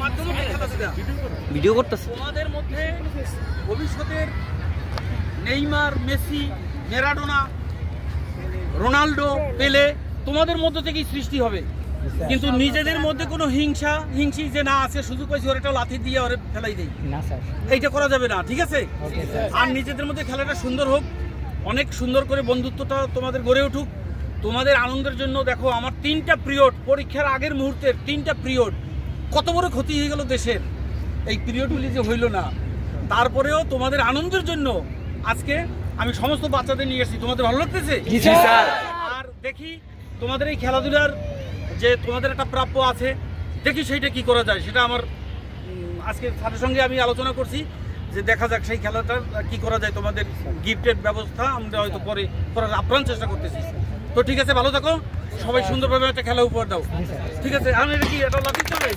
মাধ্যমে খেলাধুলা ভিডিও করতেছে। তোমাদের মধ্যে ভবিষ্যতের নেইমার, মেসি, ম্যারাডোনা, রোনাল্ডো, পেলে তোমাদের মধ্য থেকেই সৃষ্টি হবে। কিন্তু নিজেদের মধ্যে কোনো হিংসি যে না আছে, সুযোগ পাইছি ওর একটা লাথি দিয়ে ওরে ফেলাই দেই, এইটা করা যাবে না, ঠিক আছে? আর নিজেদের মধ্যে খেলাটা সুন্দর হোক, অনেক সুন্দর করে বন্ধুত্বটা তোমাদের গড়ে উঠুক। তোমাদের আনন্দের জন্য দেখো আমার 3টা পিরিয়ড, পরীক্ষার আগের মুহূর্তের 3টা পিরিয়ড, কত বড় ক্ষতি হয়ে গেল দেশের। এই পিরিয়ডগুলি যে হইল না, তারপরেও তোমাদের আনন্দের জন্য আজকে আমি সমস্ত বাচ্চাদের নিয়ে এসেছি। তোমাদের ভালো লাগতেছে? আর দেখি তোমাদের এই খেলাধুলার যে তোমাদের একটা প্রাপ্য আছে, দেখি সেইটা কি করা যায়। সেটা আমার আজকে স্যারের সঙ্গে আমি আলোচনা করছি যে দেখা যাক সেই খেলাটার কি করা যায়। তোমাদের গিফটের ব্যবস্থা আমরা হয়তো পরে করার আপ্রাণ চেষ্টা করতেছি। তো ঠিক আছে, ভালো থাকো সবাই, সুন্দরভাবে একটা খেলা উপহার দাও, ঠিক আছে? আমি এটা কি এটা লাথি চলে